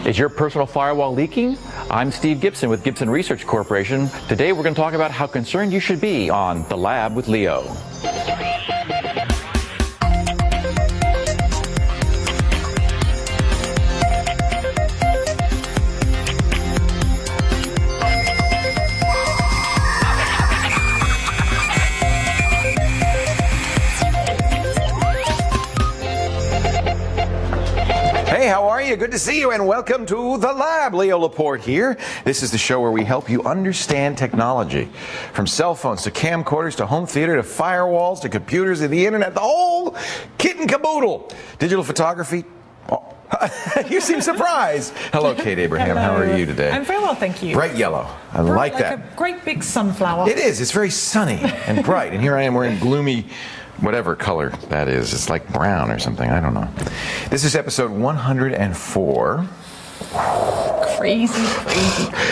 Is your personal firewall leaking? I'm Steve Gibson with Gibson Research Corporation. Today we're going to talk about how concerned you should be on The Lab with Leo. Hey, how are you? Good to see you, and welcome to The Lab. Leo Laporte here. This is the show where we help you understand technology. From cell phones to camcorders to home theater to firewalls to computers to the internet, the whole kit and caboodle. Digital photography. Oh. You seem surprised. Hello, Kate Abraham. Hello. How are you today? I'm very well, thank you. Bright yellow. I like that. Like a great big sunflower. It is. It's very sunny and bright. And here I am wearing gloomy, whatever color that is. It's like brown or something. I don't know. This is episode 104. Crazy.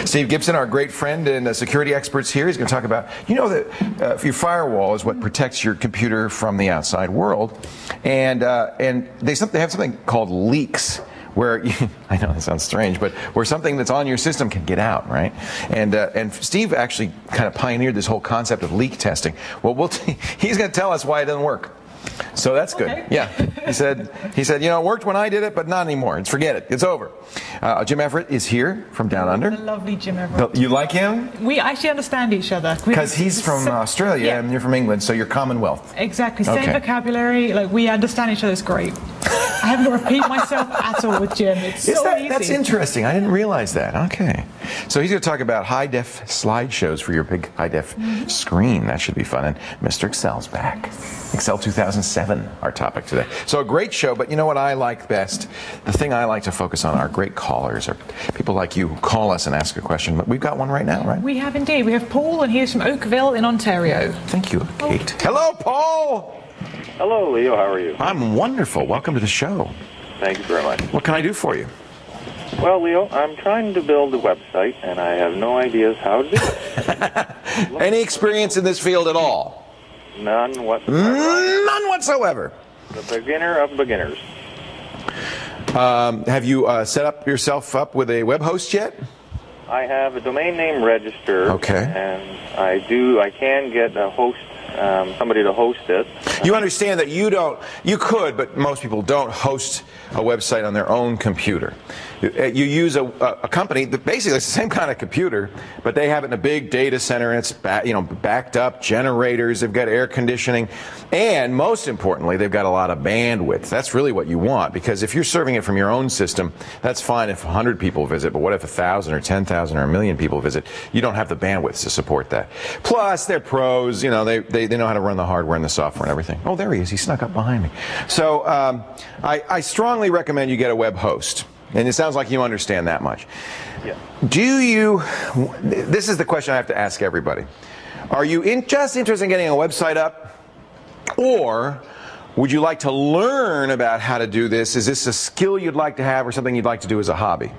Steve Gibson, our great friend and security experts here, is going to talk about, you know that your firewall is what protects your computer from the outside world. And they have something called leaks, where I know that sounds strange, but where something that's on your system can get out, right? And Steve actually kind of pioneered this whole concept of leak testing. Well, he's going to tell us why it doesn't work. So that's good. Okay. Yeah. He said, you know, it worked when I did it, but not anymore. Forget it. It's over. Jim Everett is here from Down Under. The lovely Jim Everett. You like him? We actually understand each other. Because he's from Australia, yeah. and you're from England, so you're Commonwealth. Exactly. Same Okay. vocabulary. Like, we understand each other. It's great. I haven't to repeat myself at all with Jim. It's so easy. That's interesting. I didn't realize that. Okay. So he's going to talk about high-def slideshows for your big high-def screen. That should be fun. And Mr. Excel's back. Excel 2007, our topic today. So a great show, but you know what I like best? The thing I like to focus on are great callers, or people like you who call us and ask a question. But we've got one right now, right? We have indeed. We have Paul, and he's from Oakville in Ontario. Thank you, Kate. Hello, Paul! Hello, Leo. How are you? I'm wonderful. Welcome to the show. Thank you very much. What can I do for you? Well, Leo, I'm trying to build a website, and I have no ideas how to do it. Any experience in this field at all? None whatsoever. None whatsoever. The beginner of beginners. Have you set yourself up with a web host yet? I have a domain name registered. Okay. And I can get a host, somebody to host it. You understand that you could, but most people don't host a website on their own computer. You use a company that basically it's the same kind of computer, but they have it in a big data center, and it's backed up, generators, they've got air conditioning, and most importantly, they've got a lot of bandwidth. That's really what you want, because if you're serving it from your own system, that's fine if 100 people visit, but what if 1,000 or 10,000 or 1,000,000 people visit? You don't have the bandwidth to support that. Plus, they're pros, you know, they know how to run the hardware and the software and everything. Oh, there he is. He snuck up behind me. So I strongly recommend you get a web host. And it sounds like you understand that much. Yeah. This is the question I have to ask everybody. Are you just interested in getting a website up? Or would you like to learn about how to do this? Is this a skill you'd like to have or something you'd like to do as a hobby?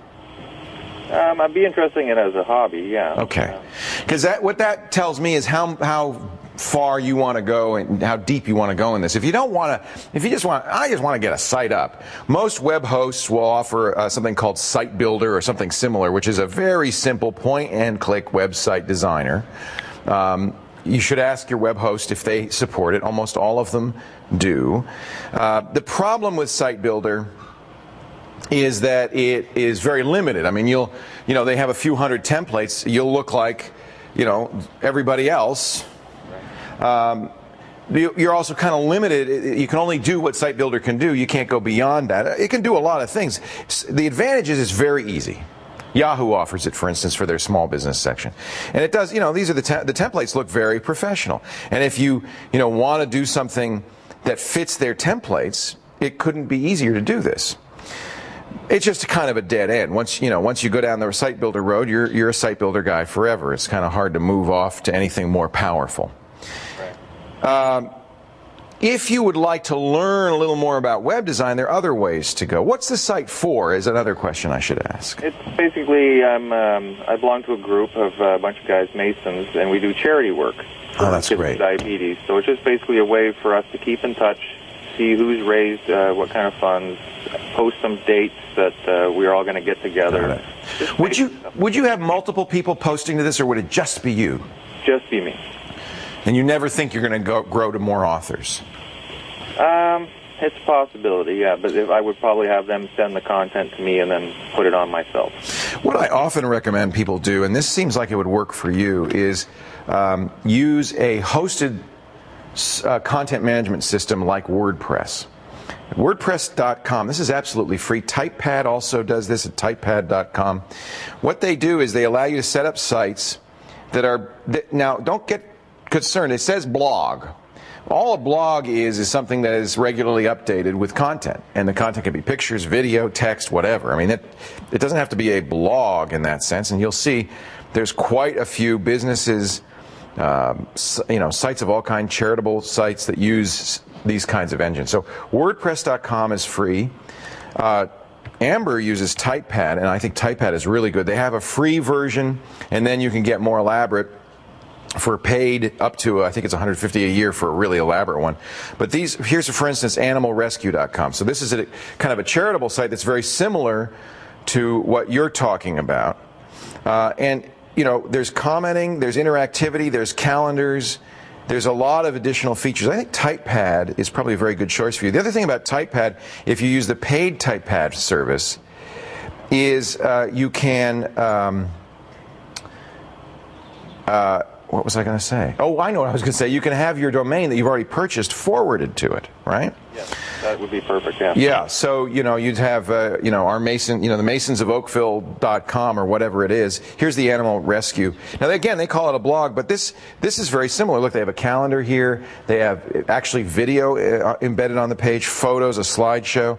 I'd be interested in it as a hobby, yeah. Okay. Because what that tells me is how far you want to go and how deep you want to go in this. If you just want to get a site up. Most web hosts will offer something called Site Builder or something similar, which is a very simple point-and-click website designer. You should ask your web host if they support it. Almost all of them do. The problem with Site Builder is that it is very limited. I mean, they have a few hundred templates. You'll look like, everybody else. You're also kind of limited. You can only do what Site Builder can do. You can't go beyond that. It can do a lot of things. The advantage is it's very easy. Yahoo offers it, for instance, for their small business section. And it does, these are the templates look very professional. And if you want to do something that fits their templates, it couldn't be easier to do this. It's just kind of a dead end. Once you go down the Site Builder road, you're a Site Builder guy forever. It's kind of hard to move off to anything more powerful. If you would like to learn a little more about web design, there are other ways to go. What's the site for is another question I should ask. It's basically, I belong to a group of a bunch of guys, Masons, and we do charity work for that's kids great. with diabetes. So it's just basically a way for us to keep in touch see who's raised what kind of funds, post some dates that we're all going to get together. Would you have multiple people posting to this, or would it just be you? Just be me. And you never think you're going to grow to more authors? It's a possibility, yeah, but I would probably have them send the content to me and then put it on myself. What I often recommend people do, and this seems like it would work for you, is use a hosted content management system like WordPress. WordPress.com, this is absolutely free. TypePad also does this at typepad.com. What they do is they allow you to set up sites that are, now don't get concerned, it says blog. All a blog is something that is regularly updated with content, and the content can be pictures, video, text, whatever. I mean, it doesn't have to be a blog in that sense, and you'll see there's quite a few businesses, sites of all kinds, charitable sites that use these kinds of engines. So WordPress.com is free. Amber uses TypePad, and I think TypePad is really good. They have a free version, and then you can get more elaborate for paid up to, I think it's $150 a year for a really elaborate one. But here's, for instance, animalrescue.com. So this is kind of a charitable site that's very similar to what you're talking about. And, there's commenting, there's interactivity, there's calendars, there's a lot of additional features. I think TypePad is probably a very good choice for you. The other thing about TypePad, if you use the paid TypePad service, is you can... what was I going to say? Oh, I know what I was going to say. You can have your domain that you've already purchased forwarded to it, right? Yes, that would be perfect, yeah. Yeah, so, you'd have, our Mason, the Masons of Oakville.com or whatever it is. Here's the Animal Rescue. Now, again, they call it a blog, but this is very similar. Look, they have a calendar here. They have actually video embedded on the page, photos, a slideshow.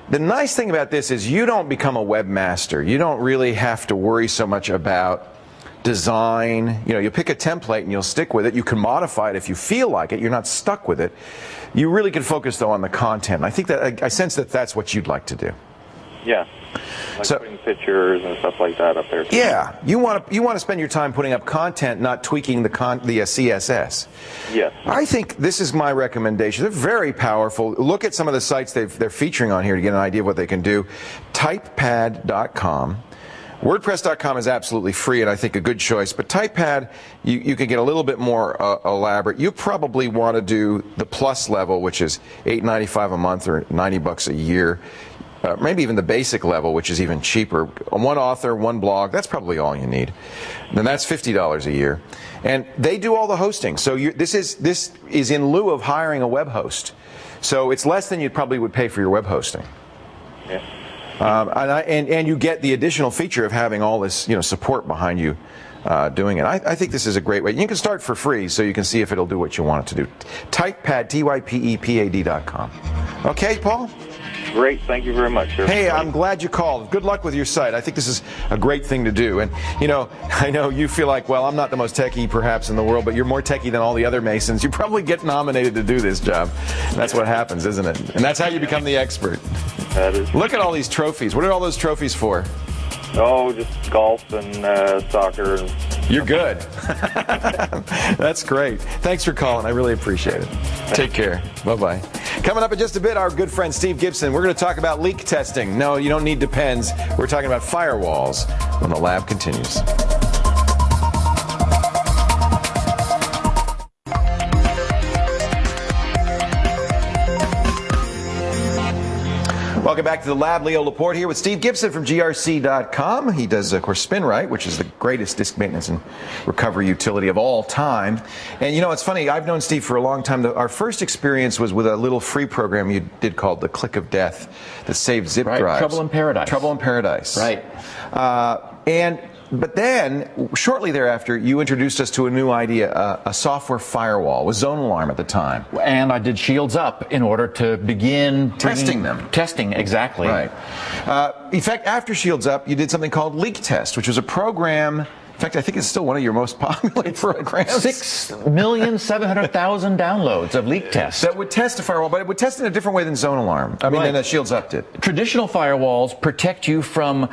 The nice thing about this is you don't become a webmaster. You don't really have to worry so much about design. You pick a template and you'll stick with it. You can modify it if you feel like it. You're not stuck with it. You really can focus, though, on the content. And I think that I sense that that's what you'd like to do. Yeah, putting pictures and stuff like that up there too. Yeah, you want to spend your time putting up content, not tweaking the CSS. Yes. I think this is my recommendation. They're very powerful. Look at some of the sites they're featuring on here to get an idea of what they can do. Typepad.com. WordPress.com is absolutely free, and I think a good choice. But TypePad, you can get a little bit more elaborate. You probably want to do the plus level, which is $8.95 a month or $90 a year. Maybe even the basic level, which is even cheaper. One author, one blog, that's probably all you need. Then that's $50 a year. And they do all the hosting. So this is in lieu of hiring a web host. So it's less than you probably would pay for your web hosting. Yeah. And you get the additional feature of having all this support behind you doing it. I think this is a great way. You can start for free so you can see if it'll do what you want it to do. Typepad, typepad.com. Okay, Paul? Great. Thank you very much, sir. Hey, I'm glad you called. Good luck with your site. I think this is a great thing to do. And, I know you feel like, well, I'm not the most techie perhaps in the world, but you're more techie than all the other Masons. You probably get nominated to do this job. That's what happens, isn't it? And that's how you become the expert. That is. Look at all these trophies. What are all those trophies for? Oh, just golf and soccer. And you're good. That's great. Thanks for calling. I really appreciate it. Take care. Bye-bye. Coming up in just a bit, our good friend Steve Gibson. We're going to talk about leak testing. No, you don't need Depends. We're talking about firewalls when the lab continues. Welcome back to the lab. Leo Laporte here with Steve Gibson from grc.com. He does, of course, SpinRite, which is the greatest disk maintenance and recovery utility of all time. And it's funny, I've known Steve for a long time. Our first experience was with a little free program you did called the Click of Death that saved zip drives. Trouble in Paradise. Trouble in Paradise. Right. But then, shortly thereafter, you introduced us to a new idea, a software firewall with Zone Alarm at the time. And I did Shields Up in order to begin testing them. Testing, exactly. Right. In fact, after Shields Up, you did something called Leak Test, which was a program. In fact, I think it's still one of your most popular programs. 6,700,000 downloads of Leak Test. That would test a firewall, but it would test in a different way than Zone Alarm. I mean, than Shields Up did. Traditional firewalls protect you from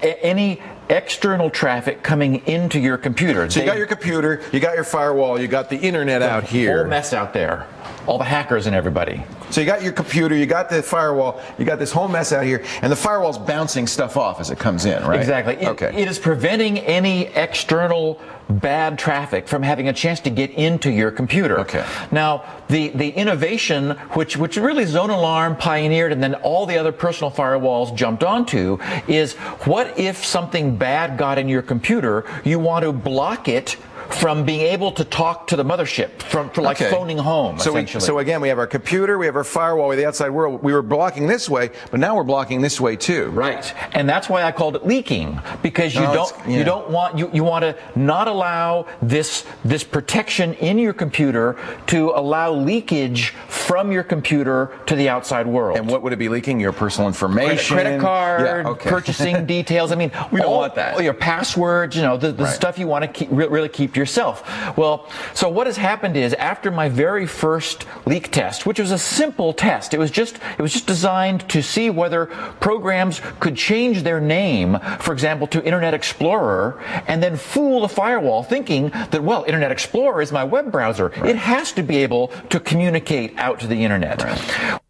any external traffic coming into your computer. So you got your computer, you got your firewall, you got the internet out here. Whole mess out there. All the hackers and everybody. So you got your computer, you got the firewall, you got this whole mess out here, and the firewall's bouncing stuff off as it comes in, right? Exactly. It is preventing any external bad traffic from having a chance to get into your computer. Okay. Now, the innovation, which really Zone Alarm pioneered and then all the other personal firewalls jumped onto, is what if something bad got in your computer, you want to block it from being able to talk to the mothership, from like phoning home, essentially. So again, we have our computer, we have our firewall, we have the outside world. We were blocking this way, but now we're blocking this way too. Right, and that's why I called it leaking, because you want to not allow this protection in your computer to allow leakage from your computer to the outside world. And what would it be leaking? Your personal information, credit card, purchasing details. I mean, we don't want that. Your passwords, the stuff you want to really keep yourself. Well, so what has happened is, after my very first leak test, which was a simple test, it was just designed to see whether programs could change their name, for example, to Internet Explorer, and then fool the firewall, thinking that, well, Internet Explorer is my web browser. Right. It has to be able to communicate out to the internet. Right.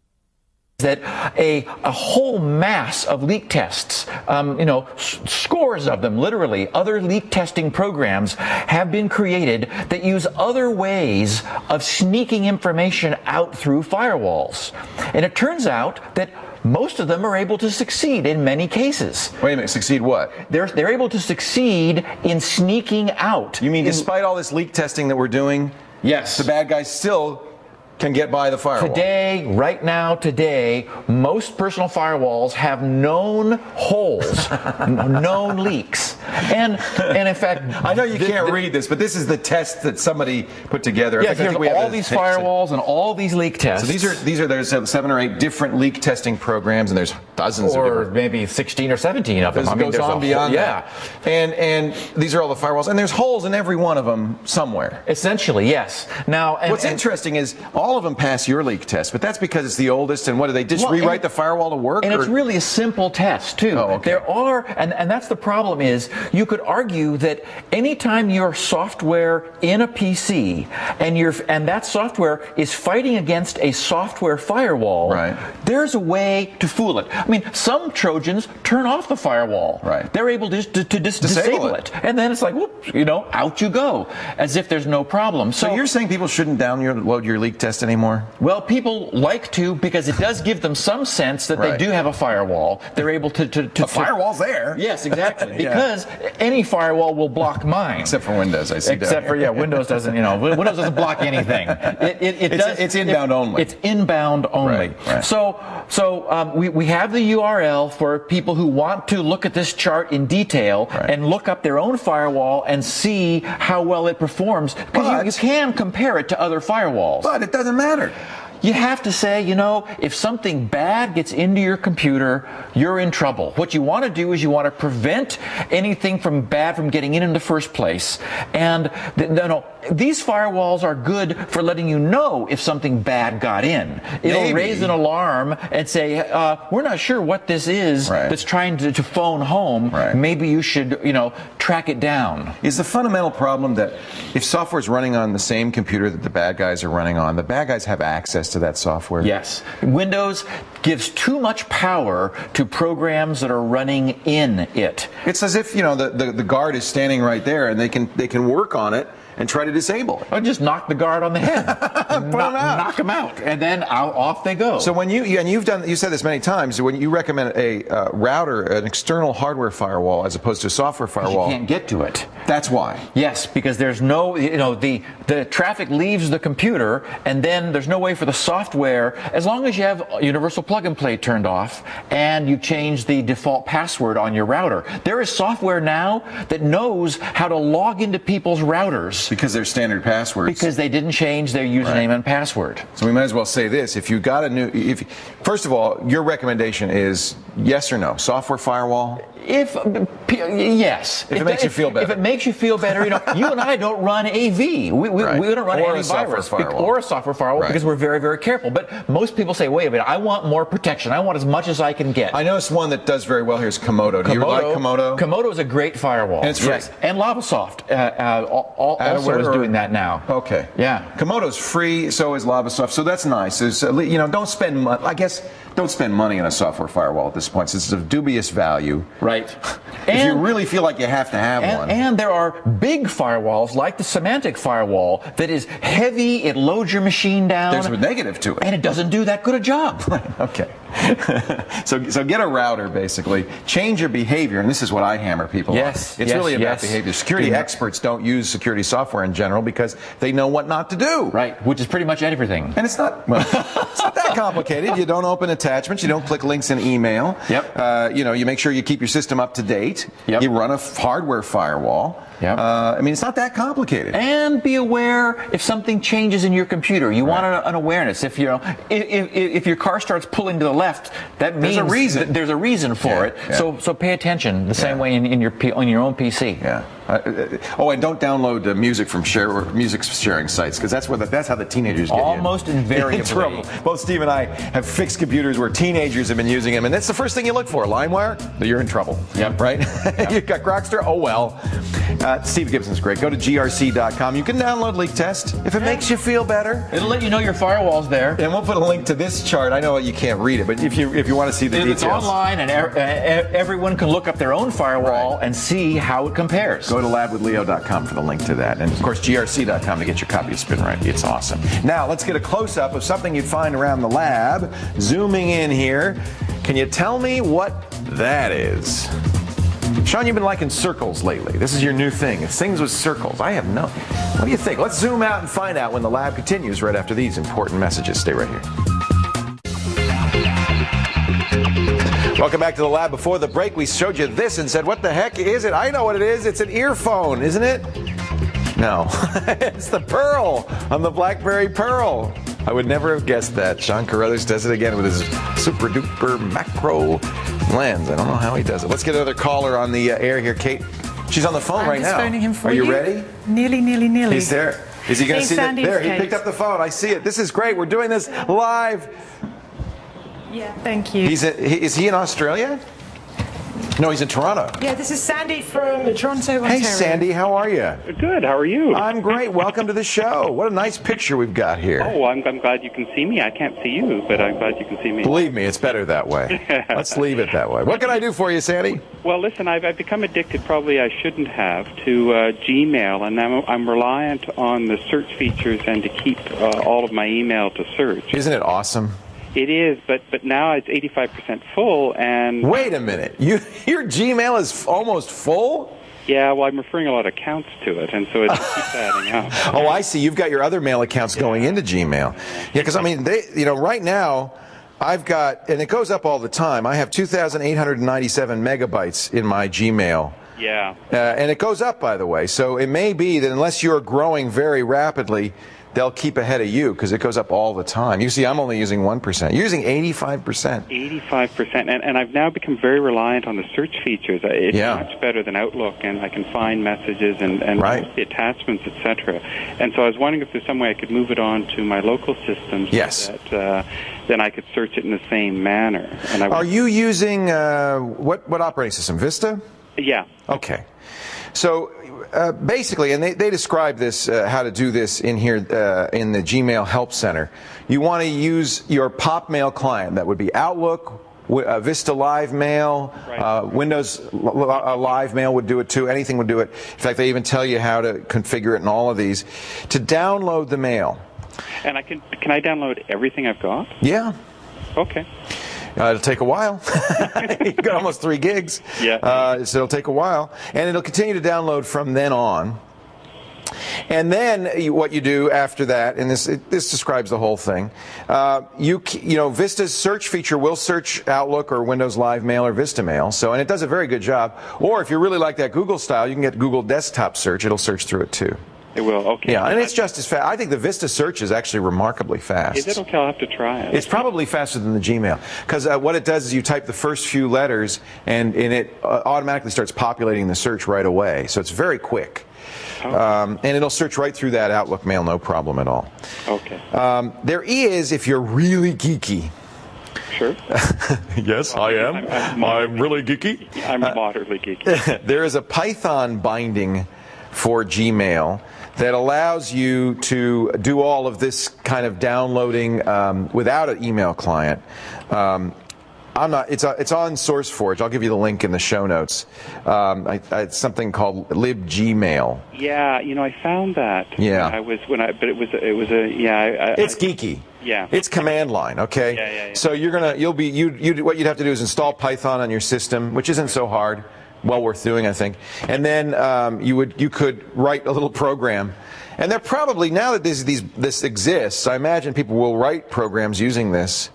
That a whole mass of leak tests, scores of them, literally, other leak testing programs have been created that use other ways of sneaking information out through firewalls. And it turns out that most of them are able to succeed in many cases. Wait a minute, succeed what? They're able to succeed in sneaking out. You mean despite all this leak testing that we're doing, yes, the bad guys still can get by the firewall? Today, most personal firewalls have known holes, known leaks. And in fact, I know you can't read this, but this is the test that somebody put together. Yes, here's all these firewalls and all these leak tests. So there's 7 or 8 different leak testing programs, and there's dozens of different, maybe 16 or 17 of them. It goes on beyond that. And these are all the firewalls, and there's holes in every one of them somewhere. Essentially, yes. Now, what's interesting is all of them pass your leak test, but that's because it's the oldest. And what do they just rewrite the firewall to work? And it's really a simple test too. Oh, okay. There are, and that's the problem, is you could argue that anytime your software in a PC and that software is fighting against a software firewall, right, there's a way to fool it. I mean, some Trojans turn off the firewall. Right. They're able to disable it, and then it's like, whoops, out you go, as if there's no problem. So you're saying people shouldn't download your leak test anymore? Well, people like to, because it does give them some sense that they do have a firewall. They're able to a firewall's there. Yes, exactly. Because any firewall will block mine. Except for Windows, I see. Except for Windows doesn't. Windows doesn't block anything. It's inbound only. It's inbound only. Right. So we have the URL for people who want to look at this chart in detail and look up their own firewall and see how well it performs, because you can compare it to other firewalls. But it doesn't matter. You have to say, if something bad gets into your computer, you're in trouble. What you want to do is you want to prevent anything bad from getting in the first place. And these firewalls are good for letting you know if something bad got in. It'll raise an alarm and say, we're not sure what this is that's trying to phone home. Right. Maybe you should, track it down. Is the fundamental problem that if software is running on the same computer that the bad guys are running on, the bad guys have access to that software? Yes. Windows gives too much power to programs that are running in it. It's as if, the guard is standing right there and they can work on it and try to disable it. Or just knock the guard on the head. Knock them out, and then off they go. So when you said this many times, when you recommend a router, an external hardware firewall as opposed to a software firewall, you can't get to it. That's why. Yes, because there's no, the traffic leaves the computer, and then there's no way for the software, as long as you have universal plug and play turned off and you change the default password on your router. There is software now that knows how to log into people's routers users. Because they're standard passwords. Because they didn't change their username and password. So we might as well say this. If you got a new... First of all, your recommendation is yes or no? Software firewall? Yes. If it makes you feel better. If it makes you feel better, you know, you and I don't run AV. We don't run or antivirus or a software firewall because we're very, very careful. But most people say, wait a minute, I want more protection. I want as much as I can get. I noticed one that does very well here is Komodo. Do you like Komodo? Komodo is a great firewall. And it's free. Yes. And LavaSoft also is doing that now. Okay. Yeah. Komodo's free, so is LavaSoft. So that's nice. You know, don't spend money. I guess don't spend money on a software firewall at this point, since it's of dubious value. Right. If you really feel like you have to have one. And there are big firewalls like the Semantic firewall that is heavy, it loads your machine down. There's a negative to it. And it doesn't do that good a job. Okay. So get a router, basically. Change your behavior, and this is what I hammer people on. It's really about behavior. Security experts don't use security software in general because they know what not to do. Right, which is pretty much everything. And it's not that complicated. You don't open attachments. You don't click links in email. Yep. You know, you make sure you keep your system up to date. Yep. You run a hardware firewall. Yep. I mean, it's not that complicated. And be aware if something changes in your computer. You want an awareness. If if your car starts pulling to the left, that means there's a reason for it. Yeah. So pay attention the same way on your own PC. Yeah. And don't download music from music sharing sites, because that's how the teenagers get almost invariably in trouble. Both Steve and I have fixed computers where teenagers have been using them, and that's the first thing you look for. LimeWire, you're in trouble. Yep. Right? Yep. You've got Grokster. Oh well. Steve Gibson's great. Go to grc.com. You can download Leak Test if it makes you feel better. It'll let you know your firewall's there. And we'll put a link to this chart. I know you can't read it, but if you want to see the details, it's online, and everyone can look up their own firewall and see how it compares. Go to labwithleo.com for the link to that. And, of course, grc.com to get your copy of Spin Right. It's awesome. Now, let's get a close-up of something you'd find around the lab. Zooming in here. Can you tell me what that is? Sean, you've been liking circles lately. This is your new thing. It's things with circles. I have no... What do you think? Let's zoom out and find out when the lab continues right after these important messages. Stay right here. Welcome back to the lab. Before the break, we showed you this and said, what the heck is it? I know what it is. It's an earphone, isn't it? No. It's the Pearl on the Blackberry Pearl. I would never have guessed that. Sean Carruthers does it again with his super duper macro lens. I don't know how he does it. Let's get another caller on the air here. Kate, she's on the phone right now. I'm just phoning him for you. Are you ready? Nearly. He's there. Is he going to see that? There, he picked up the phone. I see it. This is great. We're doing this live. Yeah, thank you. Is he in Australia? No, he's in Toronto. Yeah, this is Sandy from Toronto, Ontario. Hey, Sandy, how are you? Good. How are you? I'm great. Welcome to the show. What a nice picture we've got here. Oh, I'm glad you can see me. I can't see you, but I'm glad you can see me. Believe me, it's better that way. Let's leave it that way. What can I do for you, Sandy? Well, listen, I've become addicted, probably I shouldn't have, to Gmail, and I'm reliant on the search features and to keep all of my email to search. Isn't it awesome? It is, but now it's 85% full, and... Wait a minute. Your Gmail is almost full? Yeah, well, I'm referring a lot of accounts to it, and so it keeps adding up. Oh, I see. You've got your other mail accounts going into Gmail. Yeah, because, I mean, right now, I've got, and it goes up all the time, I have 2,897 megabytes in my Gmail. Yeah. And it goes up, by the way. So it may be that unless you're growing very rapidly, they'll keep ahead of you because it goes up all the time. You see, I'm only using 1%. You're using 85%. 85%. And I've now become very reliant on the search features. It's much better than Outlook, and I can find messages and the attachments, etc. And so I was wondering if there's some way I could move it on to my local system so that then I could search it in the same manner. And are you using, what operating system, Vista? Yeah. Okay. So basically, and they describe this, how to do this in here in the Gmail Help Center. You want to use your pop mail client. That would be Outlook, Vista Live Mail, Windows Live Mail would do it too. Anything would do it. In fact, they even tell you how to configure it in all of these. To download the mail. And can I download everything I've got? Yeah. Okay. It'll take a while. You've got almost 3 gigs. Yeah. So it'll take a while. And it'll continue to download from then on. And then what you do after that, and this describes the whole thing, you know, Vista's search feature will search Outlook or Windows Live Mail or Vista Mail. So, and it does a very good job. Or if you really like that Google style, you can get Google Desktop Search. It'll search through it too. It will, okay. Yeah, and it's just as fast. I think the Vista search is actually remarkably fast. Is it okay? I'll have to try it. It's probably faster than the Gmail, because what it does is you type the first few letters, and it automatically starts populating the search right away. So it's very quick. And it'll search right through that Outlook mail, no problem at all. Okay. There is, if you're really geeky. Sure. Yes, I am. I'm really geeky. I'm moderately geeky. There is a Python binding for Gmail that allows you to do all of this kind of downloading without an email client. It's on SourceForge. I'll give you the link in the show notes. It's something called libgmail. Yeah, I found that. Yeah. It's geeky. Yeah. It's command line, okay? Yeah. So what you'd have to do is install Python on your system, which isn't so hard. Well worth doing, I think. And then you could write a little program. And they're probably, now that this exists, I imagine people will write programs using this.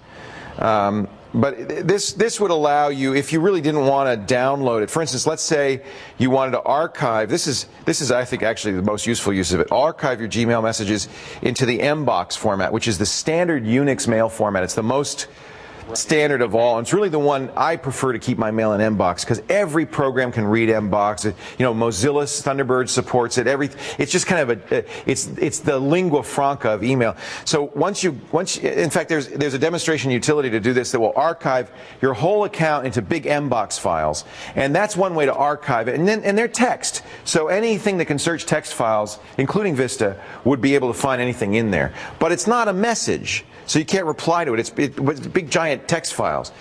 But this would allow you, if you really didn't want to download it. For instance, let's say you wanted to archive. This is I think actually the most useful use of it. Archive your Gmail messages into the mbox format, which is the standard Unix mail format. It's the most standard of all, and it's really the one I prefer to keep my mail in mbox, because every program can read mbox. Mozilla Thunderbird supports it. It's just kind of it's the lingua franca of email. So once in fact, there's a demonstration utility to do this that will archive your whole account into big mbox files, and that's one way to archive it. And they're text, so anything that can search text files, including Vista, would be able to find anything in there. But it's not a message, so you can't reply to it. It's big giant text files.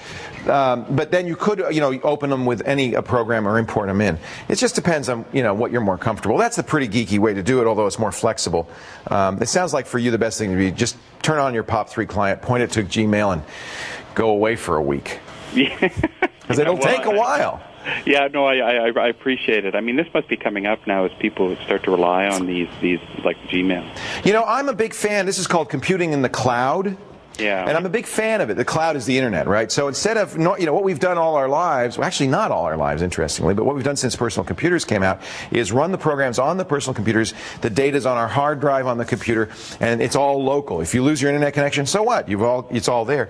But then you could open them with any program or import them in. It just depends on what you're more comfortable. That's a pretty geeky way to do it, although it's more flexible. It sounds like for you the best thing to be just turn on your POP3 client, point it to Gmail, and go away for a week. Because it'll take a while. Yeah, no, I appreciate it. I mean, this must be coming up now as people start to rely on these like Gmail. I'm a big fan. This is called computing in the cloud. Yeah. And I'm a big fan of it. The cloud is the internet, right? So instead of, what we've done all our lives, well, actually not all our lives, interestingly, but what we've done since personal computers came out is run the programs on the personal computers. The data's on our hard drive on the computer, and it's all local. If you lose your internet connection, so what? It's all there.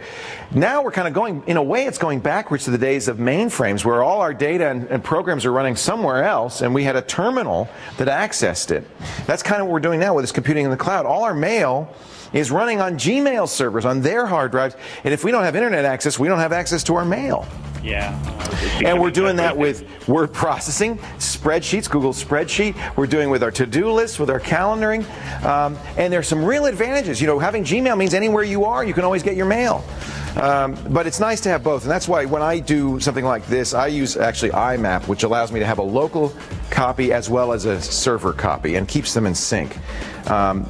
Now we're kind of going, in a way, it's going backwards to the days of mainframes, where all our data and programs are running somewhere else, and we had a terminal that accessed it. That's kind of what we're doing now with this computing in the cloud. All our mail is running on Gmail servers, on their hard drives, and if we don't have internet access, we don't have access to our mail. Yeah. And we're doing that with word processing, spreadsheets, Google Spreadsheet. We're doing with our to-do lists, with our calendaring. And there's some real advantages. Having Gmail means anywhere you are, you can always get your mail. But it's nice to have both, and that's why when I do something like this, I use actually IMAP, which allows me to have a local copy as well as a server copy, and keeps them in sync.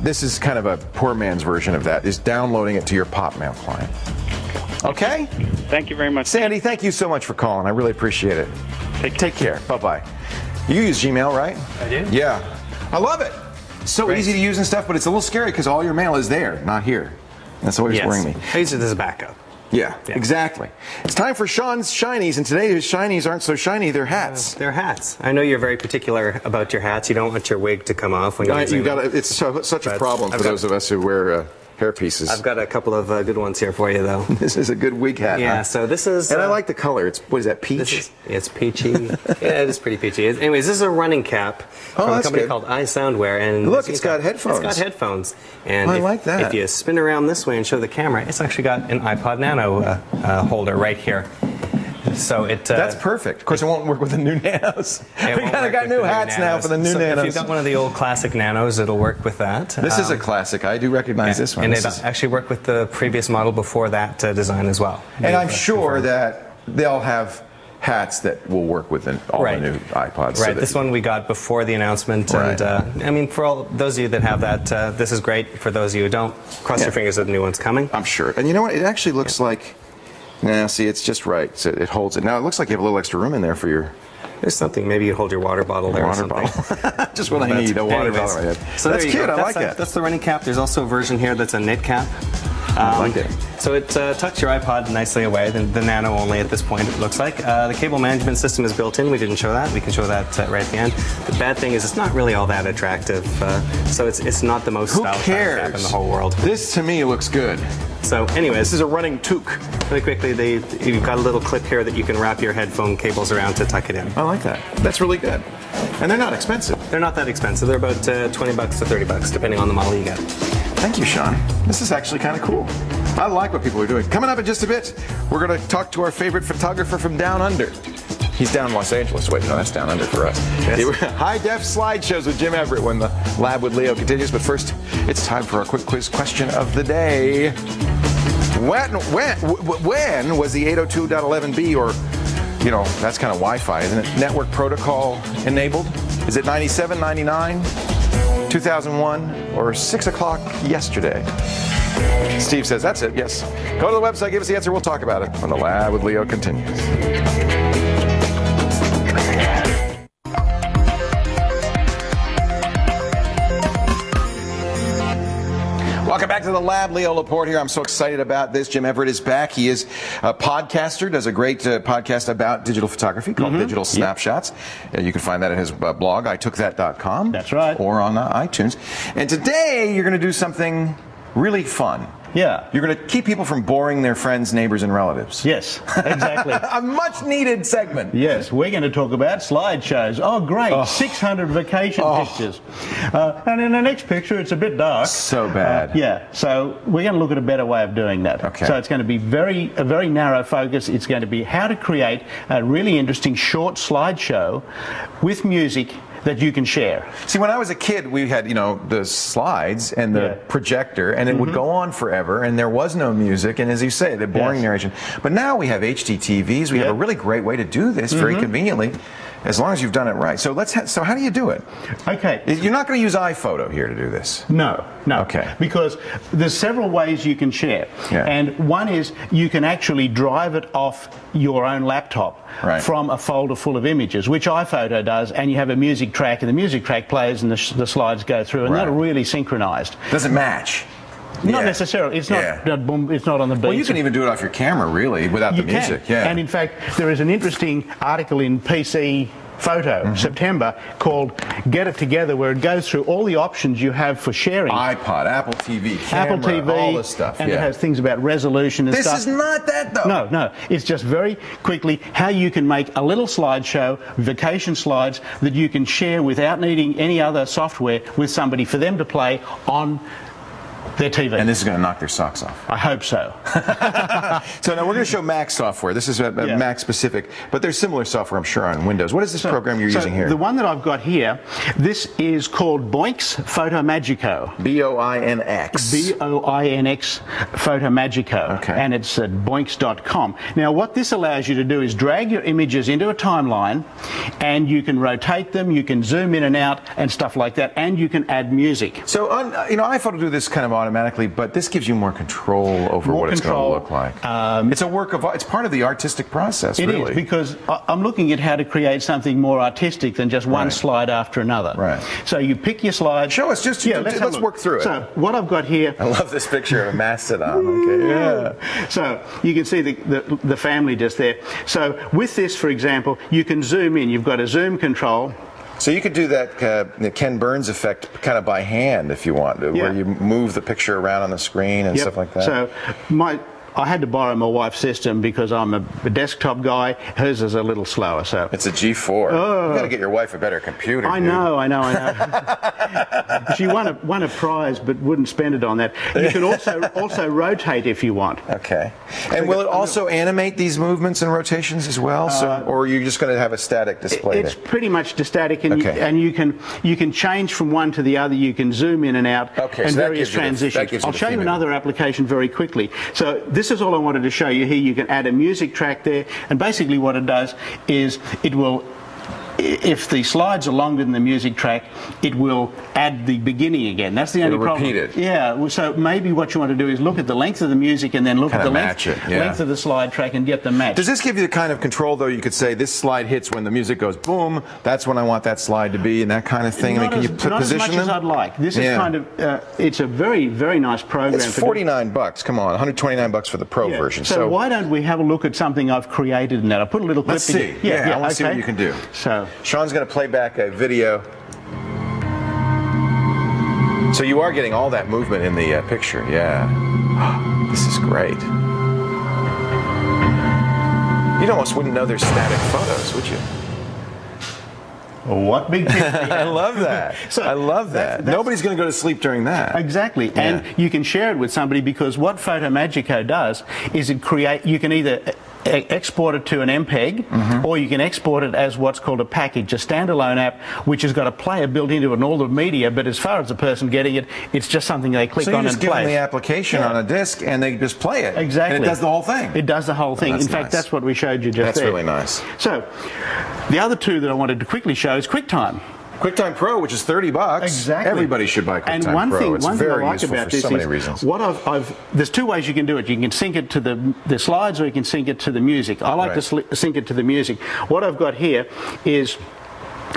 This is kind of a poor man's version of that, is downloading it to your PopMail client. Okay? Thank you very much. Sandy, thank you so much for calling. I really appreciate it. Take care. Bye-bye. You use Gmail, right? I do. Yeah. I love it. So Great. Easy to use and stuff, but it's a little scary because all your mail is there, not here. That's always worrying me. I use it as a backup. Yeah, exactly. It's time for Sean's shinies, and today his shinies aren't so shiny, they're hats. They're hats. I know you're very particular about your hats. You don't want your wig to come off when you're using them. It's such a problem for those of us who wear hair pieces. I've got a couple of good ones here for you, though. This is a good wig hat. Yeah, huh? so this is... And I like the color. What is that, peach? It's peachy. Yeah, it is pretty peachy. Anyways, this is a running cap from a company called iSoundware. And look, it's got headphones. It's got headphones. And I like that. If you spin around this way and show the camera, it's actually got an iPod Nano holder right here. So that's perfect. Of course, it won't work with the new Nanos. We kind of got new hats now for the new Nanos. If you've got one of the old classic Nanos, it'll work with that. This is a classic. I do recognize this one. And it actually worked with the previous model before that design as well. And I'm sure that they'll have hats that will work with all the new iPods. Right. This one we got before the announcement. Right. And I mean, for all those of you that have that, this is great. For those of you who don't, cross your fingers that the new one's coming. I'm sure. And you know what? It actually looks like... Now, see, it's just right. So it holds it. Now, it looks like you have a little extra room in there for your... There's something. Maybe you hold your water bottle there or something. Just what I need, a water bottle right here. So that's cute. I like that. That's the running cap. There's also a version here that's a knit cap. I like it. so it tucks your iPod nicely away, the Nano only at this point, it looks like. The cable management system is built in. We didn't show that. We can show that right at the end. The bad thing is it's not really all that attractive, so it's not the most stylish app in the whole world. This, to me, looks good. So anyways, this is a running toque. Really quickly, you've got a little clip here that you can wrap your headphone cables around to tuck it in. I like that. That's really good. And they're not expensive. They're not that expensive. They're about $20 to $30, depending on the model you get. Thank you, Sean. This is actually kind of cool. I like what people are doing. Coming up in just a bit, we're going to talk to our favorite photographer from down under. He's down in Los Angeles. Wait, no, that's down under for us. Yes. High-def slideshows with Jim Everett when the Lab with Leo continues. But first, it's time for our quick quiz question of the day. When was the 802.11b, or, you know, that's kind of Wi-Fi, isn't it? Network protocol enabled? Is it 97, 99, 2001, or 6 o'clock yesterday? Steve says that's it, yes. Go to the website, give us the answer, we'll talk about it when the Lab with Leo continues. Welcome back to the Lab. Leo Laporte here. I'm so excited about this. Jim Everett is back. He is a podcaster, does a great podcast about digital photography called Digital Snapshots. You can find that at his blog, itookThat.com. That's right. Or on iTunes. And today you're going to do something really fun. Yeah. You're going to keep people from boring their friends, neighbors, and relatives. Yes, exactly. A much-needed segment. Yes, we're going to talk about slideshows. Oh, great. 600 vacation pictures. And in the next picture, it's a bit dark. So bad. Yeah, so we're going to look at a better way of doing that. Okay. So it's going to be a very narrow focus. It's going to be how to create a really interesting short slideshow with music that you can share. See, when I was a kid, we had, you know, the slides and the projector, and it would go on forever, and there was no music, and as you say, the boring narration. But now we have HD TVs. We have a really great way to do this very conveniently, as long as you've done it right. So so how do you do it? Okay. You're not going to use iPhoto here to do this. No. Okay. Because there's several ways you can share. Yeah. And one is you can actually drive it off your own laptop from a folder full of images, which iPhoto does, and you have a music track, and the music track plays and the slides go through, and they're really synchronized. Does it match? Not necessarily. It's not. It's not on the beat. Well, you can even do it off your camera, really, without the music. Yeah. And in fact, there is an interesting article in PC Photo, September, called Get It Together, where it goes through all the options you have for sharing. iPod, Apple TV, camera, all this stuff. And it has things about resolution and stuff. This is not that, though. No. It's just very quickly how you can make a little slideshow, vacation slides, that you can share without needing any other software with somebody for them to play on their TV. And this is going to knock their socks off. I hope so. So now we're going to show Mac software. This is Mac specific, but there's similar software, I'm sure, on Windows. What is this program you're using here? The one that I've got here, this is called Boinx Photomagico. B-O-I-N-X. B-O-I-N-X Photomagico. Okay. And it's at boinx.com. Now, what this allows you to do is drag your images into a timeline, and you can rotate them, you can zoom in and out, and stuff like that, and you can add music. So, iPhoto do this kind of automatically, but this gives you more control over what it's going to look like. It's a work of art. It's part of the artistic process, really. It is, because I'm looking at how to create something more artistic than just one slide after another. Right. So you pick your slide. Show us, let's work through it. So what I've got here. I love this picture of a mastodon. Okay. Yeah. So you can see the family just there. So with this, for example, you can zoom in. You've got a zoom control. So you could do that the Ken Burns effect kind of by hand if you want to, where you move the picture around on the screen and stuff like that. So I had to borrow my wife's system because I'm a desktop guy. Hers is a little slower. So it's a G4. You got to get your wife a better computer. I know. She won a prize, but wouldn't spend it on that. You can also rotate if you want. Okay. And will it also animate these movements and rotations as well? Or are you just going to have a static display? It's pretty much static, and you can change from one to the other. You can zoom in and out, and various transitions. I'll show you another application very quickly. So this is all I wanted to show you here. You can add a music track there, and basically what it does is it will if the slides are longer than the music track, it will add the beginning again. That's the only problem. Repeat it. Yeah, so maybe what you want to do is look at the length of the music and then look at the length of the slide track and get them matched. Does this give you the kind of control, though? You could say this slide hits when the music goes boom, that's when I want that slide to be, and that kind of thing. Not can you position as much them? as I'd like. This is kind of, it's a very, very nice program. It's $49, come on, $129 for the Pro version. So why don't we have a look at something I've created in that? I'll put a little clip. Let's see. I want to see what you can do. So Sean's going to play back a video. So you are getting all that movement in the picture, This is great. You almost wouldn't know they're static photos, would you? What big picture? I love that. I love that. Nobody's going to go to sleep during that. Exactly. And you can share it with somebody, because what PhotoMagico does is you can either export it to an MPEG, or you can export it as what's called a package, a standalone app, which has got a player built into it and all the media, but as far as the person getting it, it's just something they click on and play. So you just give them the application on a disc and they just play it. Exactly. And it does the whole thing. It does the whole thing. In fact, that's what we showed you just there. That's really nice. So, the other two that I wanted to quickly show is QuickTime. QuickTime Pro, which is $30. Exactly. Everybody should buy QuickTime Pro. One thing I like useful about for this so many is reasons. There's two ways you can do it. You can sync it to the slides, or you can sync it to the music. I like to sync it to the music. What I've got here is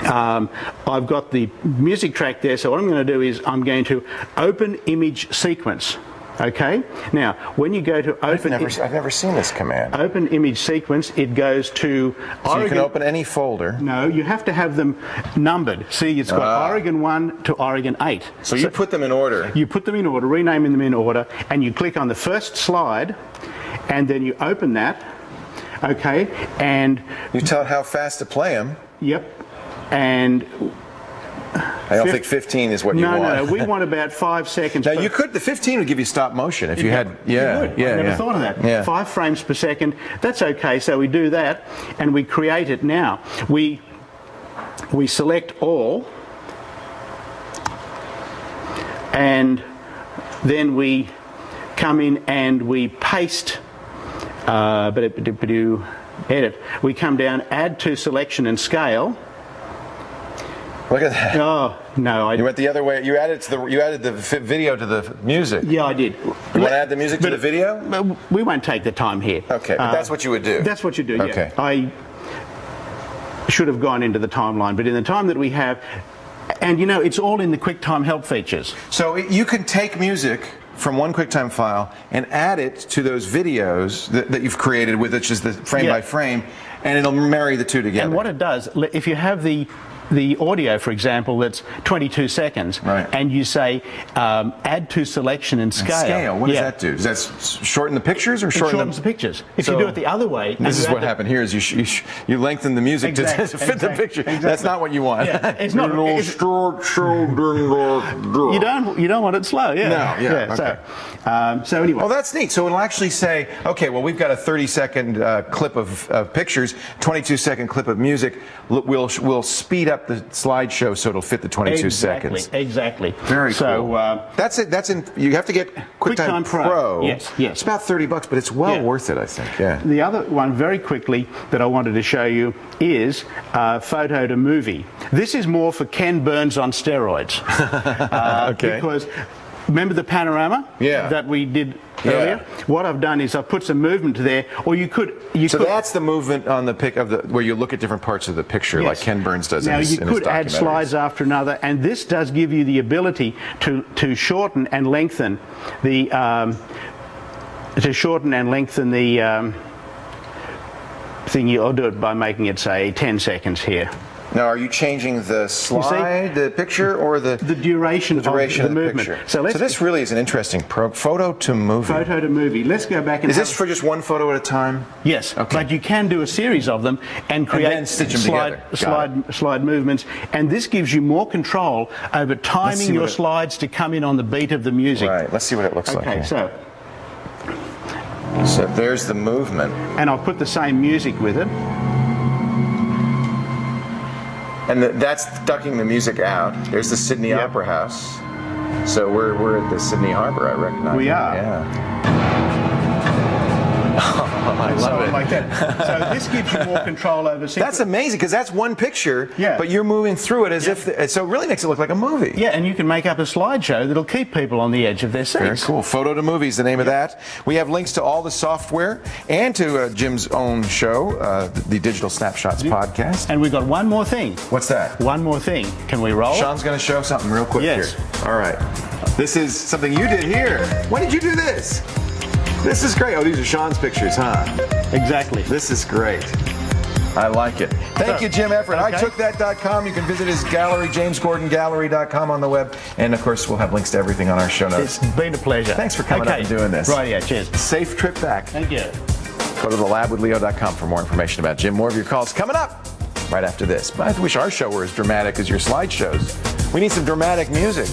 I've got the music track there. So what I'm going to do is I'm going to open image sequence. Okay. Now, when you go to open, I've never seen this command. Open image sequence. It goes to. So you can open any folder. No, you have to have them numbered. See, it's got Oregon 1 to Oregon 8. So you put them in order. You put them in order, renaming them in order, and you click on the first slide, and then you open that. Okay, and you tell it how fast to play them. Yep, and. I don't think 15 is what you want. No, we want about 5 seconds. Now you could, the 15 would give you stop motion if you had, I never thought of that. 5 frames per second, that's okay. So we do that and we create it now. We select all, and then we come in and we paste, edit. We come down, add to selection and scale. Look at that. Oh no! You went the other way. You added the video to the music. Yeah, I did. You want to add the music to the video? We won't take the time here. Okay, but that's what you would do. That's what you do. Okay. Yeah. I should have gone into the timeline, but in the time that we have, and you know, it's all in the QuickTime help features. So you can take music from one QuickTime file and add it to those videos that you've created, with which is the frame by frame, and it'll marry the two together. And what it does, if you have the audio, for example, that's 22 seconds, and you say add to selection and scale. What does that do? Does that shorten the pictures or shorten the pictures? If you do it the other way, this is what happened here: is you lengthen the music to fit the picture. Exactly. That's not what you want. Yeah. It's not. You don't want it slow. Yeah. No. Yeah. Okay. So anyway. Well, that's neat. So it'll actually say, okay, well, we've got a 30-second clip of pictures, 22-second clip of music. We'll speed up the slideshow so it'll fit the 22 seconds. Exactly. Very cool. So that's it. You have to get QuickTime Pro. Yes. It's about $30, but it's well worth it, I think. Yeah. The other one, very quickly, that I wanted to show you is Photo to Movie. This is more for Ken Burns on steroids. Okay. Because remember the panorama that we did earlier? What I've done is I've put some movement there, or you could. So that's the movement on the pic of where you look at different parts of the picture, like Ken Burns does. Now in his you could add slides after another, and this does give you the ability to shorten and lengthen the thing. I'll do it by making it say 10 seconds here. Now, are you changing the slide, the picture, or the duration of the movement? Picture? So this really is an interesting photo to movie. Photo to movie. Let's go back and. Is this for just one photo at a time? Yes. Okay. But you can do a series of them and create and then stitch them together. slide movements, and this gives you more control over timing your slides to come in on the beat of the music. Right. Let's see what it looks like. Okay. So there's the movement, and I'll put the same music with it. And that's ducking the music out. There's the Sydney Opera House. So we're at the Sydney Harbor, I recognize. We are. Yeah. I love it. Like that. So this gives you more control over. That's amazing because that's one picture, but you're moving through it as if. So it really makes it look like a movie. Yeah, and you can make up a slideshow that'll keep people on the edge of their seats. Very cool. Photo to Movies, the name of that. We have links to all the software and to Jim's own show, the Digital Snapshots podcast. And we've got one more thing. What's that? One more thing. Can we roll? Sean's going to show something real quick here. All right. This is something you did here. When did you do this? This is great. Oh, these are Sean's pictures, huh? Exactly. This is great. I like it. Thank you, Jim Efford. Okay. ITookThat.com. You can visit his gallery, JamesGordonGallery.com on the web. And, of course, we'll have links to everything on our show notes. It's been a pleasure. Thanks for coming up and doing this. Right, yeah, cheers. Safe trip back. Thank you. Go to thelabwithleo.com for more information about Jim. More of your calls coming up right after this. But I wish our show were as dramatic as your slideshows. We need some dramatic music.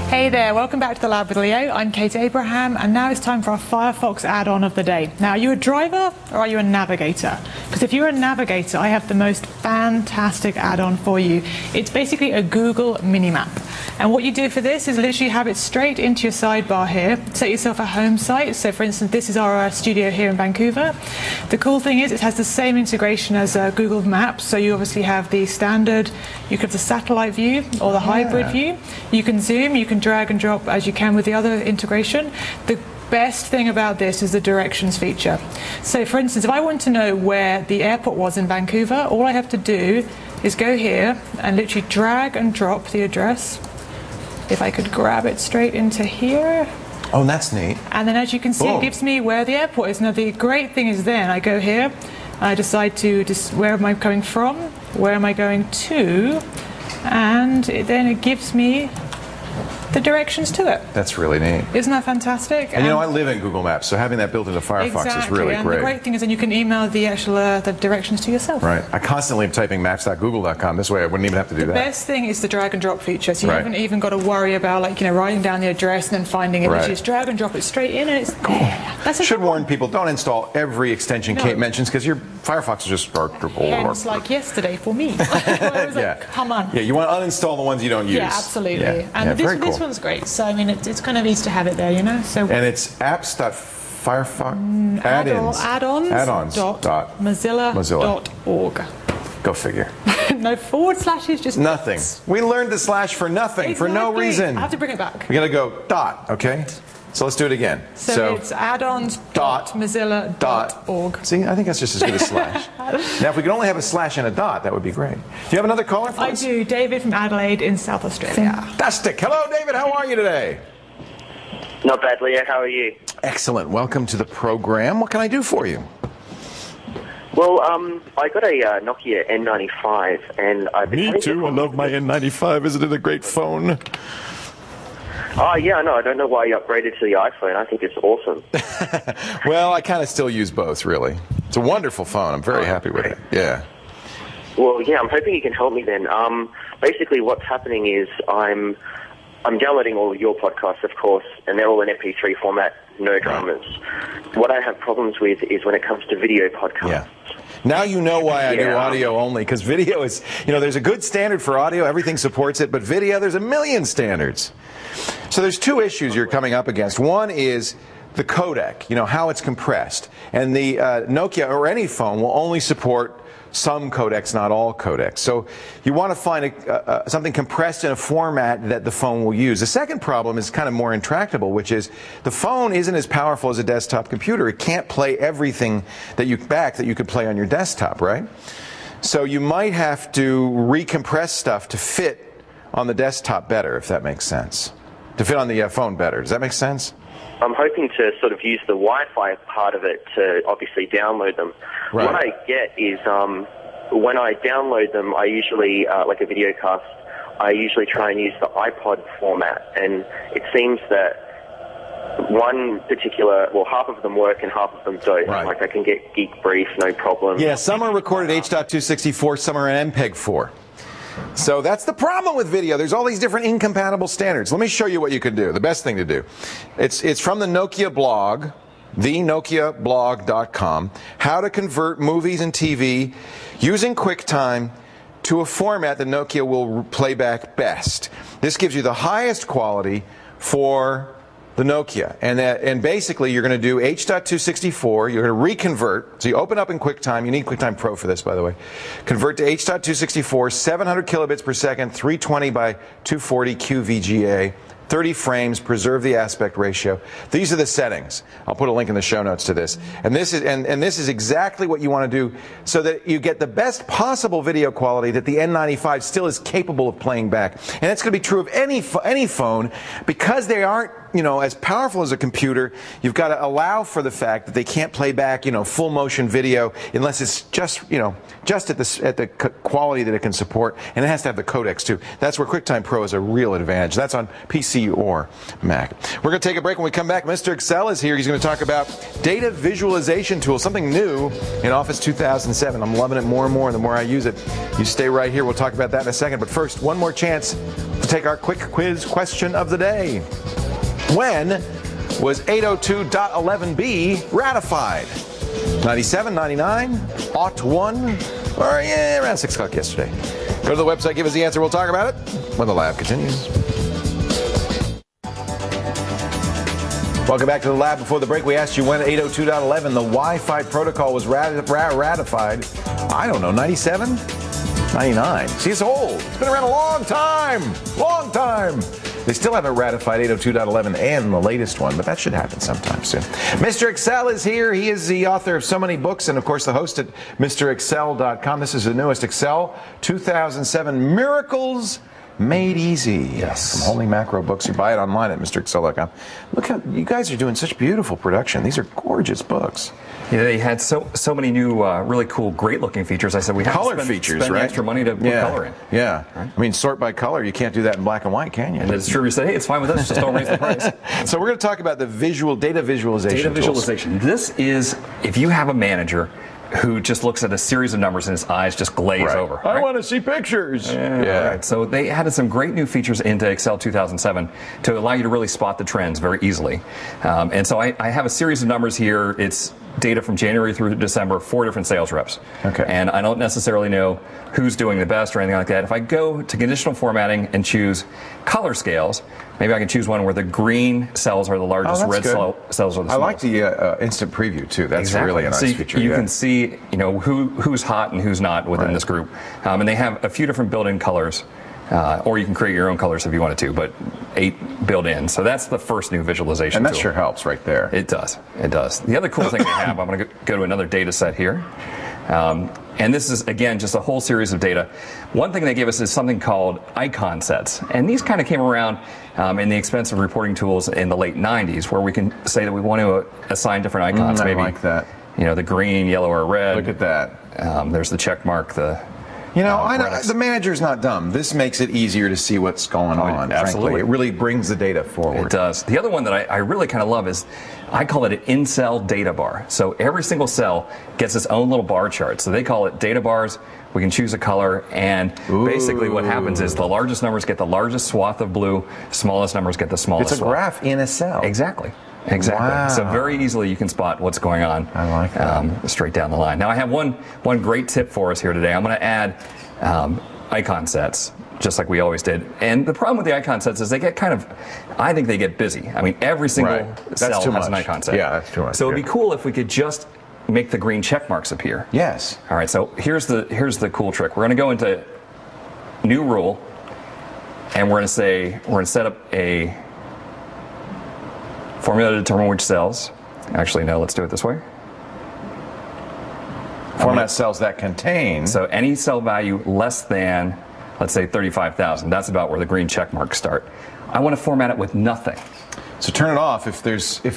Hey there, welcome back to The Lab with Leo. I'm Kate Abraham, and now it's time for our Firefox add-on of the day. Now, are you a driver or are you a navigator? Because if you're a navigator, I have the most fantastic add-on for you. It's basically a Google mini-map. And what you do for this is literally have it straight into your sidebar here. Set yourself a home site. So, for instance, this is our studio here in Vancouver. The cool thing is it has the same integration as Google Maps. So you obviously have the standard, you can have the satellite view or the hybrid view. You can zoom, you can drag and drop as you can with the other integration. The best thing about this is the directions feature. So for instance, if I want to know where the airport was in Vancouver, all I have to do is go here and literally drag and drop the address. If I could grab it straight into here. Oh, that's neat. And then as you can see, it gives me where the airport is. Now the great thing is then I go here, I decide to where am I coming from, where am I going to, and then it gives me the directions to it. That's really neat. Isn't that fantastic? And you know, I live in Google Maps, so having that built into Firefox is really and great. The great thing is then you can email the actual the directions to yourself. Right. I constantly am typing maps.google.com. This way I wouldn't even have to do that. The best thing is the drag and drop feature. So you haven't even got to worry about writing down the address and then finding it. You just drag and drop it straight in and it's That's should warn people, don't install every extension Kate mentions because your Firefox is just Hence, like yesterday for me. I was like, come on. Yeah, you want to uninstall the ones you don't use. Yeah, absolutely. And this one's great. So I mean, it's kind of easy to have it there, you know. So and it's apps.firefox addons.mozilla.org. Go figure. No forward slashes, just nothing. We learned the slash for nothing, for no reason. I have to bring it back. We gotta go dot, okay? So let's do it again. So it's addons.mozilla.org. See, I think that's just as good as slash. Now, if we could only have a slash and a dot, that would be great. Do you have another caller for us? I do. David from Adelaide in South Australia. Fantastic. Hello, David. How are you today? Not bad, Leo. How are you? Excellent. Welcome to the program. What can I do for you? Well, I got a Nokia N95, and I've been... Me too. I love my N95. Isn't it a great phone? Oh, yeah, no, I don't know why you upgraded to the iPhone. I think it's awesome. Well, I kind of still use both, really. It's a wonderful phone. I'm very happy with it. Yeah. Well, yeah, I'm hoping you can help me then. Basically, what's happening is I'm downloading all of your podcasts, of course, and they're all in MP3 format, no dramas. What I have problems with is when it comes to video podcasts. Yeah. Now you know why I do audio only, because video is, there's a good standard for audio, everything supports it, but video, there's a million standards. So there's two issues you're coming up against. One is the codec, how it's compressed. And the Nokia or any phone will only support some codecs, not all codecs. So you want to find something compressed in a format that the phone will use. The second problem is kind of more intractable, which is the phone isn't as powerful as a desktop computer. It can't play everything that you could play on your desktop, right? So you might have to recompress stuff to fit on the desktop better, if that makes sense. To fit on the phone better. Does that make sense? I'm hoping to sort of use the Wi-Fi part of it to obviously download them. Right. What I get is when I download them, I usually, like a video cast, I usually try and use the iPod format. And it seems that half of them work and half of them don't. Right. Like I can get Geek Brief, no problem. Yeah, some are recorded H.264, some are in MPEG 4. So that's the problem with video. There's all these different incompatible standards. Let me show you what you can do. The best thing to do. It's from the Nokia blog, thenokiablog.com, how to convert movies and TV using QuickTime to a format that Nokia will play back best. This gives you the highest quality for the Nokia, and basically you're going to do H.264. You're going to reconvert. So you open up in QuickTime. You need QuickTime Pro for this, by the way. Convert to H.264, 700 kilobits per second, 320 by 240 QVGA. 30 frames, preserve the aspect ratio. These are the settings. I'll put a link in the show notes to this. And this is exactly what you want to do so that you get the best possible video quality that the N95 still is capable of playing back. And that's going to be true of any phone, because they aren't, you know, as powerful as a computer. You've got to allow for the fact that they can't play back, you know, full motion video unless it's just, you know, just at the quality that it can support, and it has to have the codecs too. That's where QuickTime Pro is a real advantage. That's on PC or Mac. We're going to take a break. When we come back, Mr. Excel is here. He's going to talk about data visualization tools, something new in Office 2007. I'm loving it more and more the more I use it. You stay right here. We'll talk about that in a second. But first, one more chance to take our quick quiz question of the day. When was 802.11b ratified? 97, 99, 01, or yeah, around 6 o'clock yesterday? Go to the website, give us the answer. We'll talk about it when the lab continues. Welcome back to the lab. Before the break, we asked you when 802.11, the Wi-Fi protocol, was ratified. I don't know, 97? 99. See, it's old. It's been around a long time. Long time. They still haven't ratified 802.11 and the latest one, but that should happen sometime soon. Mr. Excel is here. He is the author of so many books and, of course, the host at MrExcel.com. This is the newest Excel 2007 Miracles Made Easy. Yes. From Holy Macro Books. You buy it online at MrExcel.com. Look how you guys are doing such beautiful production. These are gorgeous books. Yeah, they had so many new, really cool, great-looking features. I said we have color to features, spend right? extra money to put color in. Yeah, right? I mean, sort by color. You can't do that in black and white, can you? And it's true. We said, hey, it's fine with us. Just don't raise the price. So we're going to talk about the data visualization. Data visualization. This is if you have a manager who just looks at a series of numbers and his eyes just glaze over. Right? I want to see pictures. Yeah. Right. So they added some great new features into Excel 2007 to allow you to really spot the trends very easily. And so I have a series of numbers here. It's data from January through December, 4 different sales reps. Okay. And I don't necessarily know who's doing the best or anything like that. If I go to conditional formatting and choose color scales, maybe I can choose one where the green cells are the largest, red cells are the smallest. I like the instant preview too. That's really a nice feature. You can see, you know, who's hot and who's not within this group. And they have a few different built-in colors. Or you can create your own colors if you wanted to, but 8 built in. So that's the first new visualization tool. And that tool. sure helps right there. It does. It does. The other cool thing they have, I'm going to go to another data set here. And this is, again, just a whole series of data. One thing they gave us is something called icon sets. And these kind of came around in the expensive reporting tools in the late 90s, where we can say that we want to assign different icons. Maybe like that. You know, the green, yellow, or red. Look at that. There's the check mark, You know, I know the manager's not dumb. This makes it easier to see what's going on. Absolutely. Frankly. It really brings the data forward. It does. The other one that I really kind of love is, I call it an in-cell data bar. So every single cell gets its own little bar chart. So they call it data bars. We can choose a color, and basically what happens is the largest numbers get the largest swath of blue, smallest numbers get the smallest swath. It's a graph in a cell. Exactly. Exactly. Wow. So very easily you can spot what's going on. I like that. Straight down the line. Now I have one great tip for us here today. I'm going to add icon sets, just like we always did. And the problem with the icon sets is they get I think they get busy. I mean, every single cell has an icon set. Yeah, that's too much. So it'd be cool if we could just make the green check marks appear. Yes. All right, so here's the cool trick. We're going to go into new rule, and we're going to set up a formula to determine which cells. Actually, no, let's do it this way. Format cells that contain. So any cell value less than, let's say, 35,000. That's about where the green check marks start. I want to format it with nothing. So turn it off if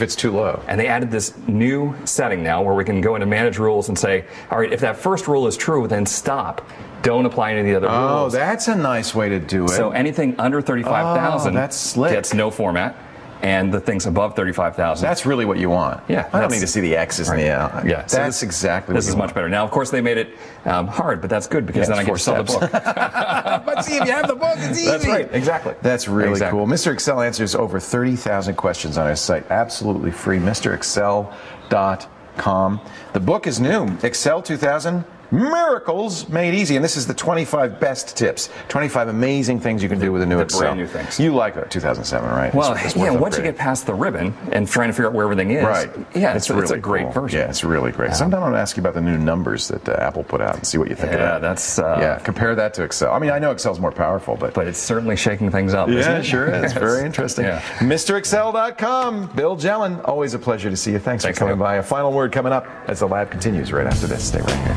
it's too low. And they added this new setting now where we can go into manage rules and say, all right, if that first rule is true, then stop. Don't apply any of the other rules. Oh, that's a nice way to do it. So anything under 35,000 gets no format. And the things above 35,000. That's really what you want. Yeah. I don't need to see the X's and the L. Yeah. So that's exactly what this is much better. Now, of course, they made it hard, but that's good because then I get to sell the book. But easy. If you have the book, it's easy. That's right. Exactly. That's really Exactly. cool. Mr. Excel answers over 30,000 questions on his site. Absolutely free. MrExcel.com. The book is new. Excel 2000. Miracles Made Easy, and this is the 25 best tips, 25 amazing things you can do with a new Excel. Brand new things. You like it, 2007, right? Well, it's yeah. worth Once you upgrading. get past the ribbon and trying to figure out where everything is, Right. Yeah, it's it's a great cool. version. Yeah, it's really great. Sometime I'm going to ask you about the new numbers that Apple put out and see what you think of that. That's yeah, compare that to Excel. I mean, I know Excel's more powerful, but it's certainly shaking things up. yeah, isn't it sure is. Very interesting. Yeah. MrExcel.com. Bill Jelen, always a pleasure to see you. Thanks for coming by. A final word coming up as the lab continues right after this. Stay right here.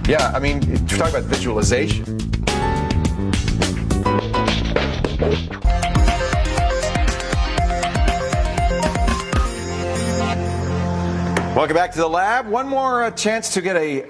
Yeah, I mean, talk about visualization. Welcome back to the lab. One more chance to get a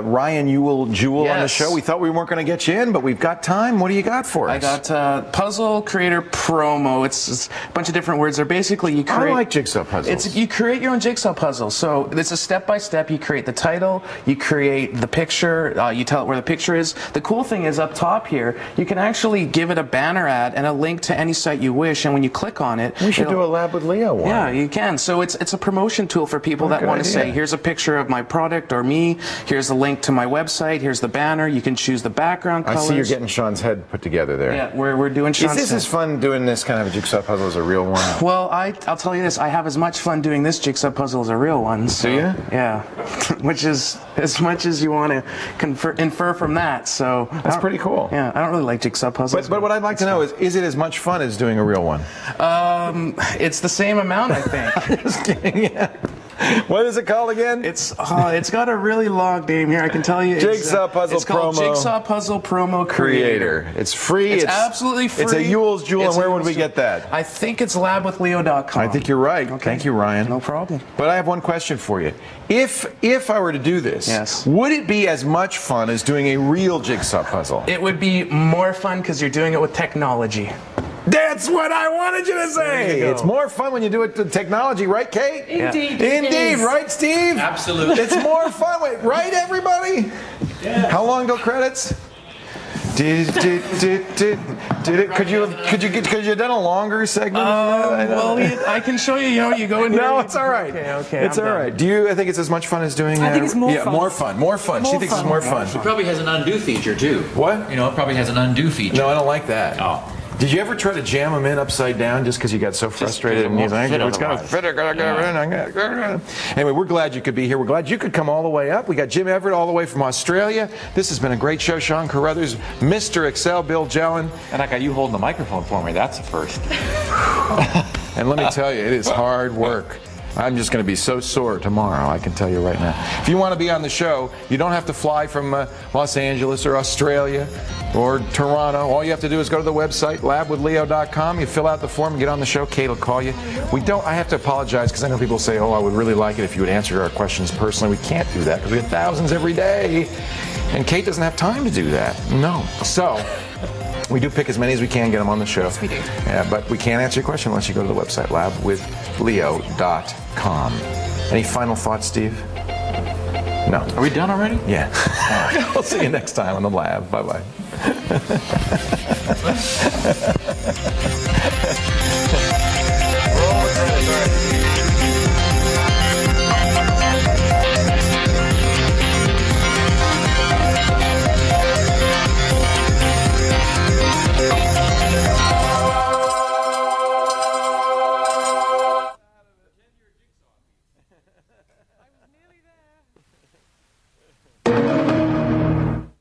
Ryan Ewell jewel on the show. We thought we weren't going to get you in, but we've got time. What do you got for us? I got Puzzle Creator Promo. It's a bunch of different words. They're basically you create. I like jigsaw puzzles. You create your own jigsaw puzzle. So it's a step-by-step. You create the title, you create the picture, you tell it where the picture is. The cool thing is up top here, you can actually give it a banner ad and a link to any site you wish, and when you click on it, we should do a Lab with Leo one. Yeah, you can. So it's a promotion tool for people that want to say, here's a picture of my product or me, here's a link to my website, here's the banner, you can choose the background colors. I see you're getting Sean's head put together there. Yeah, we're doing Sean's head. Is this as fun doing this kind of a jigsaw puzzle as a real one? Well, I'll tell you this, I have as much fun doing this jigsaw puzzle as a real one. So, do you? Yeah, which is as much as you want to infer from that. So that's pretty cool. Yeah, I don't really like jigsaw puzzles. But what I'd like to know is it as much fun as doing a real one? It's the same amount, I think. Just kidding, yeah. What is it called again? It's got a really long name here. I can tell you. Jigsaw Puzzle It's called Promo Jigsaw Puzzle Promo Creator. It's free. It's absolutely free. It's a Ewell's jewel. And where would we get that? I think it's labwithleo.com. I think you're right. Okay. Thank you, Ryan. No problem. But I have one question for you. If I were to do this, would it be as much fun as doing a real jigsaw puzzle? It would be more fun because you're doing it with technology. That's what I wanted you to say. It's more fun when you do it with technology, right, Kate? Indeed. Yeah. Indeed, right, Steve? Absolutely. It's more fun, right, everybody? Yeah. How long till credits? Did it? Could you have done a longer segment? Well, I can show you. You go in here. No, it's all right. Okay. It's all right. Do you think it's as much fun as doing? I think it's more fun. More fun. More fun. She thinks it's more fun. It probably has an undo feature too. What? You know, it probably has an undo feature. No, I don't like that. Oh. Did you ever try to jam them in upside down just because you got so frustrated and you think it's going to fit? Anyway, we're glad you could be here. We're glad you could come all the way up. We got Jim Everett all the way from Australia. This has been a great show. Sean Carruthers, Mr. Excel, Bill Jelen. And I got you holding the microphone for me. That's a first. And let me tell you, it is hard work. I'm just going to be so sore tomorrow, I can tell you right now. If you want to be on the show, you don't have to fly from Los Angeles or Australia or Toronto. All you have to do is go to the website, labwithleo.com. You fill out the form and get on the show. Kate will call you. I have to apologize because I know people say, oh, I would really like it if you would answer our questions personally. We can't do that because we get thousands every day. And Kate doesn't have time to do that. No. So we do pick as many as we can, get them on the show. Yes, we do. Yeah, but we can't answer your question unless you go to the website, labwithleo.com. Any final thoughts, Steve? No. Are we done already? Yeah. We'll see you next time on the lab. Bye-bye.